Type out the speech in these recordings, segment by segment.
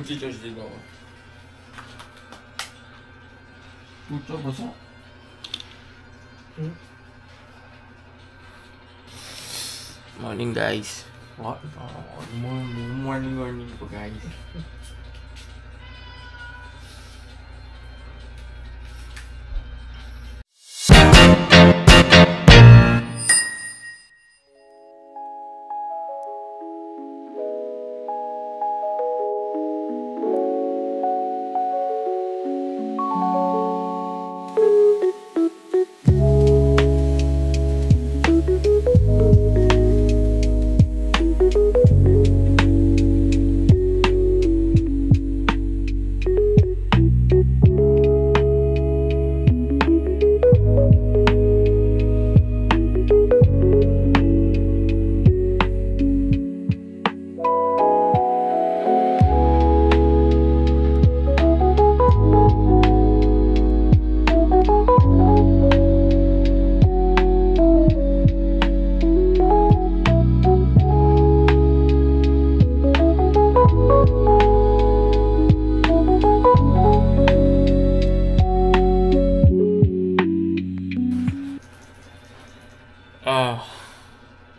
Mag-charge din ako. Puto, basa. Morning guys. What? Morning po guys.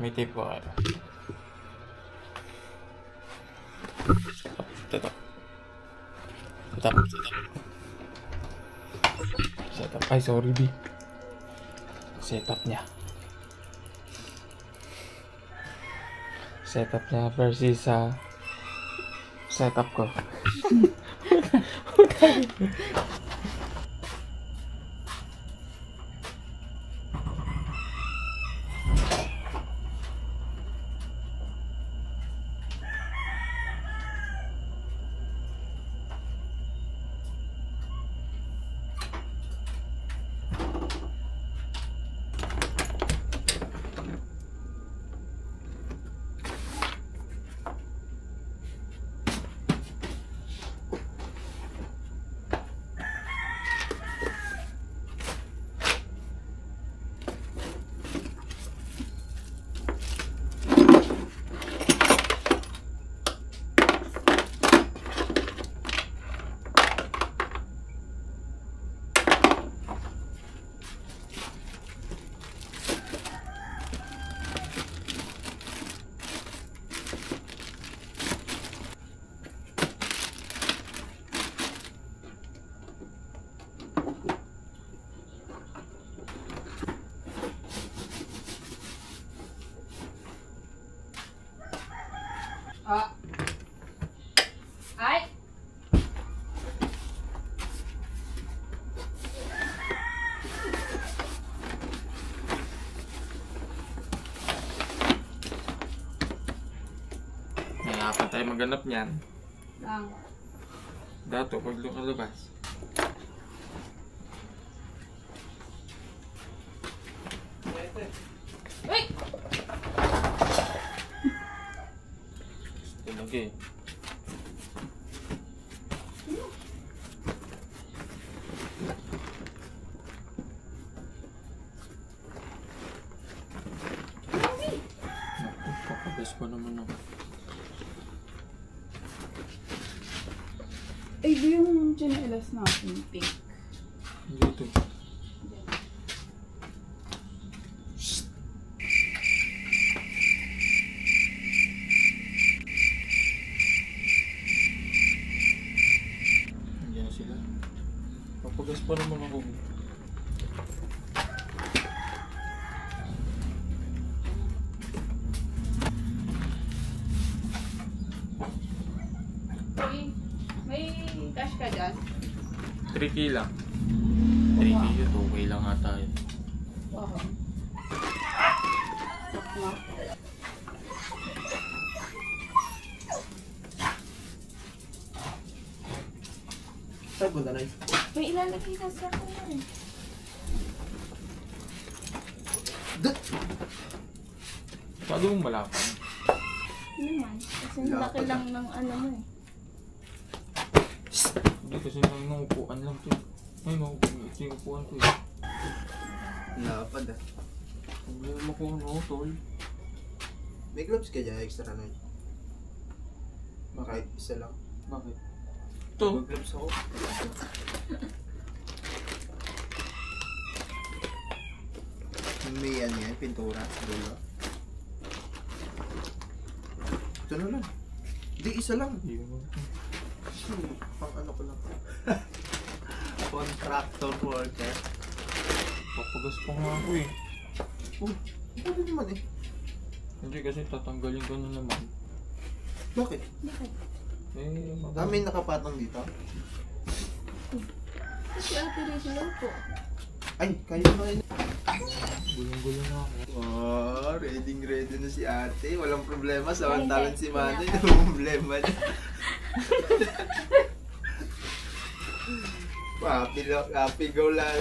May tape po kayo. Setup. Ay, sorry B. Setup niya versus setup ko. Ay! Nahirapan tayo maghanap niyan. Lang. Dato, pag lumalabas. Uy! Talaga eh. Napapabas pa naman ako. Ay, di yung chinelas natin, pink. Dito. Nandiyan na sila. Papagas pa naman ako. May cash ka dyan? 3K lang. 3K yun, okay lang ata yun. Oo. Saan punta na yun? May ilalagay na sa akin. Masyado mong malapan. Hindi naman. Kasi laki lang ng ano mo eh. Hindi kasi nang upuan lang to. Ay, ito yung upuan ko eh. Lapad ah. Hindi naman ko ano, tol. May gloves ka dyan, extra na yun. Kahit isa lang. Bakit? to. Gloves ako. Yung may yan yan, pintura sa dulo. Ito na lang. Hindi, isa lang. Pang ano ko lang. Contractor worker. Papagas pa nga ako eh. Oh, pwede naman eh. Hindi kasi tatanggalin ko na naman. Bakit? Eh, Dami nakapatong dito. Kasi ate Rachel lang po. Ay, kayo na yun. Gulong-gulong na ako. Oh, ready na si ate. Walang problema. Samantalang si Manay, Kaya- walang problema niya. Happy go lang.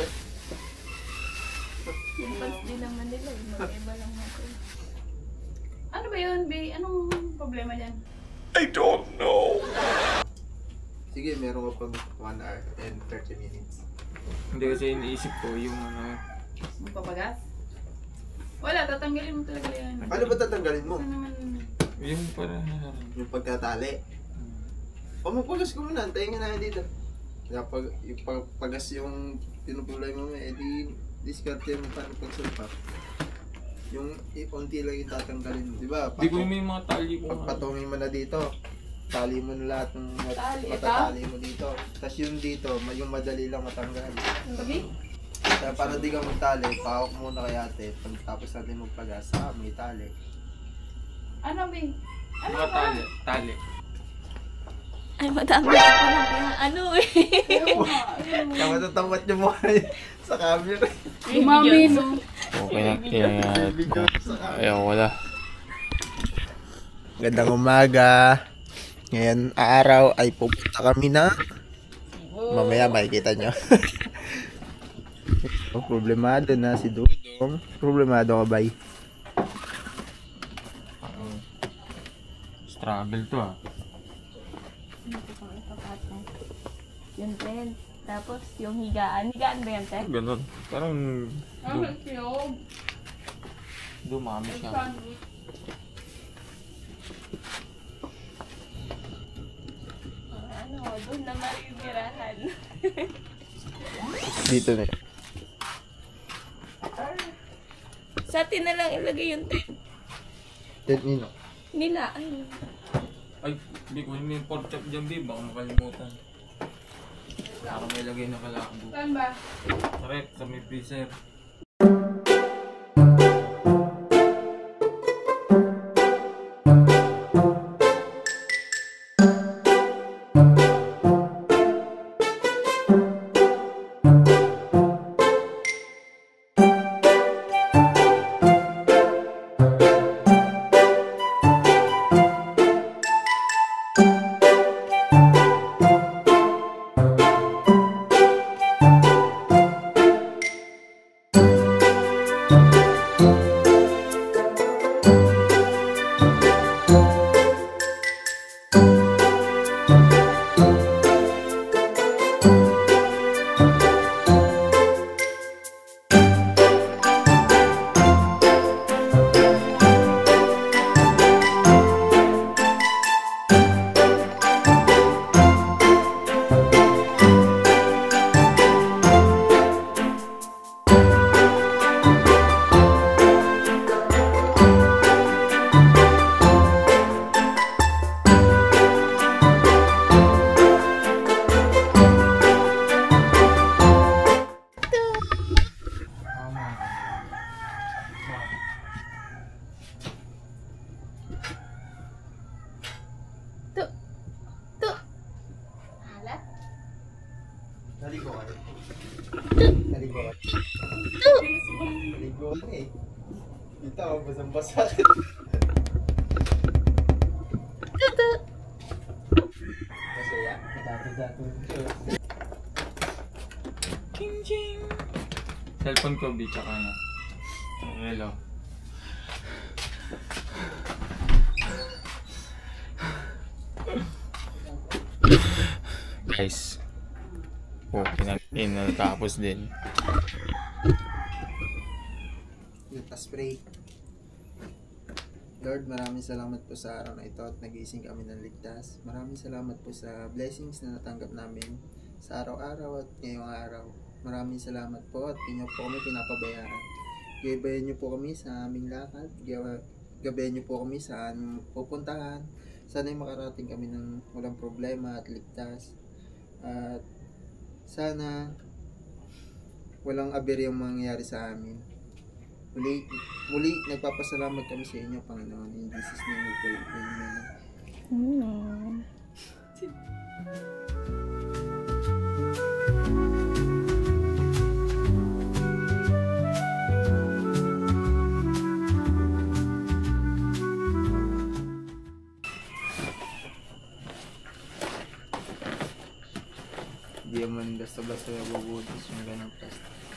Yung pants din naman nila, mag-iba lang ako. Ano ba yun, Bay? Anong problema dyan? Sige, meron ka pang 1 hour and 30 minutes. Hindi kasi iniisip ko yung ano. Magpapagas? Wala, tatanggalin mo talaga yan. Ano ba tatanggalin mo? Ano naman? Yung para Yung pagkatali. O magpagas ko muna, antayin nga na dito. Kapag yung pagas yung pinuproblema mo, edi diskarte mo paano pagsulpa. Yung unti lang yung tatanggalin mo, di ba? Di ko may mga tali ko. Pagpatungin mo na dito, tali mo na lahat ng Tali, matatali mo dito. Tapos yung dito, yung madali lang matanggal. Sabi? Kaya para di ka magtali, pahawak muna kay ate. Pagtapos natin magpagas, may tali. Ano, Bay? Ano Mga ba? tali. Tali. Ay, madami ka pala kaya ano eh. Kaya matatamad niyo mo sa camera. Yung mami, no? Okay na. Ayaw wala. Gandang umaga. Ngayon araw ay pupunta kami na. Mamaya makikita nyo. Problemado na si Dudong. Problemado ka ba? Struggle to ah. Yung tent. Tapos yung higaan. Higaan ba yung tent? Ganon. Parang Ano, siyog. dumami siya. Ano, doon na marinirahan. Dito na. Sa atin na lang ilagay yung tent. Ted Nino. Nila, ano? Ay, hindi ko may pork chop dyan, babe. Baka makalimutan. Baka may lagay na kalakbo. Saan ba? Correct, sa may freezer. Naligo ka. Naligo ka. Naligo ka eh. Kita ako basang-basa. Masaya. Dato-dato. Ching ching. Cellphone ko, B, tsaka na. Hello. Guys. Oh, tapos din. Yung spray. Lord, maraming salamat po sa araw na ito at nagising kami ng ligtas. Maraming salamat po sa blessings na natanggap namin sa araw-araw at ngayong araw. Maraming salamat po at inyo po kami pinapabayaan. Gabayan niyo po kami sa aming lakad. Gabayan niyo po kami sa aming pupuntahan. Sana'y makarating kami ng walang problema at ligtas. At sana walang aberyang mangyayari sa amin. Muli, nagpapasalamat kami sa inyo, Panginoon. In Jesus' name we pray. Amen. Hindi man basta-basta nabubutis yung ganang plastic.